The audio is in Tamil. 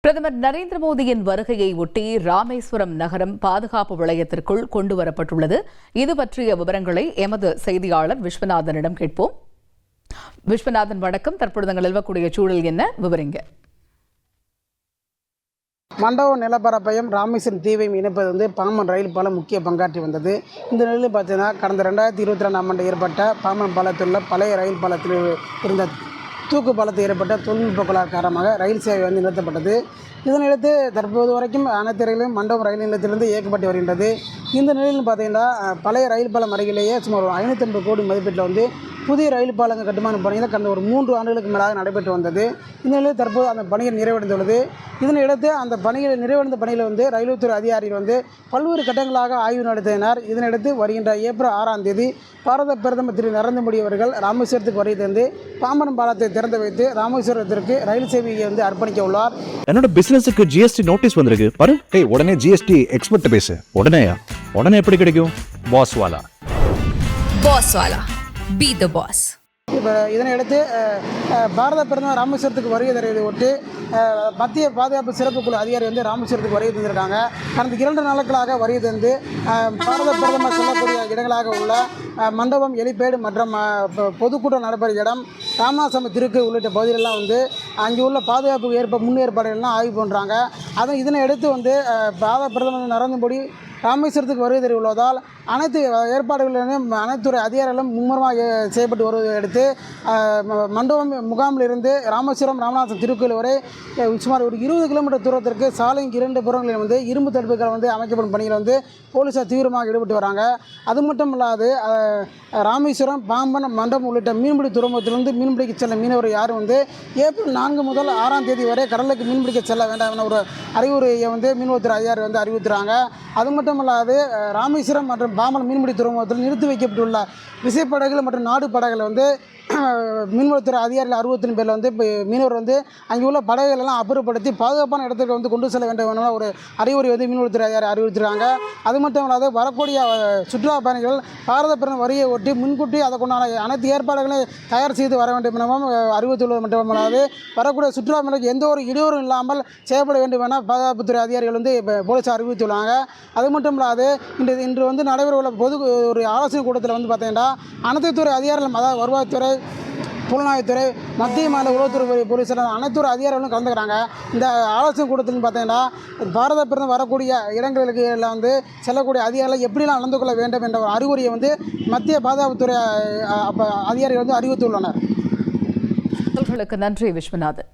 பிரதமர் நரேந்திர மோடியின் வருகையை ஒட்டி ராமேஸ்வரம் நகரம் பாதுகாப்பு வளையத்திற்குள் கொண்டுவரப்பட்டுள்ளது. இது பற்றிய விவரங்களை எமது செய்தியாளர் விஸ்வநாதனிடம் கேட்போம். விஸ்வநாதன், வணக்கம். தற்பொழுது நிலவக்கூடிய சூழல் என்ன, விவரிங்க. மண்டபம் நிலப்பரப்பையும் ராமேஸ்வரம் தீவையும் இணைப்பது பாம்பன் ரயில் பாலம் முக்கிய பங்காற்றி வந்தது. இந்த நிலையில் பார்த்தீங்கன்னா கடந்த 2022ஆம் ஆண்டு ஏற்பட்ட பாம்பன் பாலத்தில் உள்ள பழைய ரயில் பாலத்தில் இருந்த தூக்கு பாலத்தில் ஏற்பட்ட தொழில்நுட்ப கோளாறு காரணமாக ரயில் சேவை நிறுத்தப்பட்டது. இதனையடுத்து தற்போது வரைக்கும் அனைத்து ரயிலும் மண்டபம் ரயில் நிலையத்திலிருந்து இயக்கப்பட்டு வருகின்றது. இந்த நிலையில் பார்த்தீங்கன்னா பழைய ரயில் பாலம் அருகிலேயே சுமார் 550 கோடி மதிப்பீட்டில் புதிய ரயில் பாலங்கள் கட்டுமான பணிகள் கடந்த ஒரு 3 ஆண்டுகளுக்கு மேலாக நடைபெற்று வந்தது. இந்த நிலையில் தற்போது அந்த பணிகள் நிறைவடைந்துள்ளது. இதனையடுத்து அந்த பணிகள் நிறைவடைந்த பணியில் ரயில்வே அதிகாரிகள் பல்வேறு கட்டங்களாக ஆய்வு நடத்தினர். இதனையடுத்து வருகின்ற ஏப்ரல் 6ஆம் தேதி பாரத பிரதமர் திரு நரேந்திர மோடி அவர்கள் ராமேஸ்வரத்துக்கு வருகை தந்து பாம்பன் பாலத்தை திறந்து வைத்து ராமேஸ்வரத்திற்கு ரயில் சேவையை அர்ப்பணிக்க உள்ளார். என்னோட பிசினஸுக்கு ஜிஎஸ்டி நோட்டீஸ் வந்திருக்கு பாரு. உடனே ஜிஎஸ்டி எக்ஸ்பர்ட் பேசு. உடனே எப்படி கிடைக்கும்? பாஸ் வாலா Be the boss. இப்போ இதனையடுத்து பாரத பிரதமர் ராமேஸ்வரத்துக்கு வருகை தருவதை ஒட்டி மத்திய பாதுகாப்பு சிறப்பு குழு அதிகாரி ராமேஸ்வரத்துக்கு வருகை தந்திருக்காங்க. கடந்த 2 நாட்களாக வருகை தந்து பாரத பிரதமர் சொல்லக்கூடிய இடங்களாக உள்ள மண்டபம், எலிப்பேடு மற்றும் பொதுக்கூட்டம் நடைபெறும் இடம், ராமநாதசாமி திருக்கு உள்ளிட்ட பகுதிகளெல்லாம் அங்கே உள்ள பாதுகாப்பு முன்னேற்பாடுகள்லாம் ஆய்வு பண்ணுறாங்க. இதனை எடுத்து பாரத பிரதமர் நரேந்திர மோடி ராமேஸ்வரத்துக்கு வருகை தர உள்ளதால் அனைத்து ஏற்பாடுகளிலும் அனைத்துறை அதிகாரிகளும் மும்முரமாக செய்யப்பட்டு வருவதை அடுத்து மண்டபம் முகாமில் இருந்து ராமேஸ்வரம் திருக்கோயில் வரை சுமார் ஒரு 20 கிலோமீட்டர் தூரத்திற்கு சாலைக்கு 2 புறங்களில் இரும்பு தடுப்புகள் அமைக்கப்படும் பணியில் போலீஸார் தீவிரமாக ஈடுபட்டு வராங்க. அது மட்டும் இல்லாது ராமேஸ்வரம், பாம்பன், மண்டபம் உள்ளிட்ட மீன்பிடி துறைமுகத்திலிருந்து மீன்பிடிக்க செல்ல மீனவர் யாரும் ஏப்ரல் 4 முதல் 6ஆம் தேதி வரை கடலுக்கு மீன்பிடிக்க செல்ல வேண்டாம் என ஒரு அறிவுரையை மீன்வளத்துறை அதிகாரி அறிவித்துறாங்க. அது மட்டும் இல்லாது ராமேஸ்வரம் மற்றும் பாம்பன் மீன்பிடி துறைமுகத்தில் நிறுத்தி வைக்கப்பட்டுள்ள விசைப்படகுகள் மற்றும் நாடு படகுகள் மீன்வளத்துறை அதிகாரிகள் 63 பேரில் மீனவர் அங்கே உள்ள படகுகள் எல்லாம் அப்புறப்படுத்தி பாதுகாப்பான இடத்துக்கு கொண்டு செல்ல வேண்டும் என ஒரு அறிவுரை மீன்வளத்துறை அதிகாரி அறிவித்திருக்காங்க. அது மட்டும் இல்லாது வரக்கூடிய சுற்றுலா பயணிகள் பாரத பிரதமர் வருகையை ஒட்டி முன்கூட்டி அதற்குண்டான அனைத்து ஏற்பாடுகளையும் தயார் செய்து வர வேண்டும் எனவும் அறிவித்துள்ளது மட்டுமல்லாது வரக்கூடிய சுற்றுலா பயணிகளுக்கு எந்த ஒரு இடையூறும் இல்லாமல் செய்யப்பட வேண்டும் என பாதுகாப்புத்துறை அதிகாரிகள் போலீசார் அறிவித்துள்ளாங்க. அது மட்டும் இல்லாது இன்று நடைபெறவுள்ள ஒரு ஆலோசனை கூட்டத்தில் பார்த்தீங்கன்னா அனைத்து துறை அதிகாரிகள், அதாவது வருவாய்த்துறை, புலனாய்வுத்துறை, மத்திய மாநில உளவுத்துறை, போலீசார் அனைத்து அதிகாரிகளும் கலந்துக்கிறாங்க. இந்த ஆலோசனை கூட்டத்தில் பார்த்தீங்கன்னா பாரத பிரதமர் வரக்கூடிய இடங்களுக்கு எல்லாம் செல்லக்கூடிய அதிகாரிகள் எப்படிலாம் நடந்து கொள்ள வேண்டும் என்ற ஒரு அறிவுரையை மத்திய பாதுகாப்புத்துறை அதிகாரிகள் அறிவித்துள்ளனர். நன்றி விஸ்வநாதன்.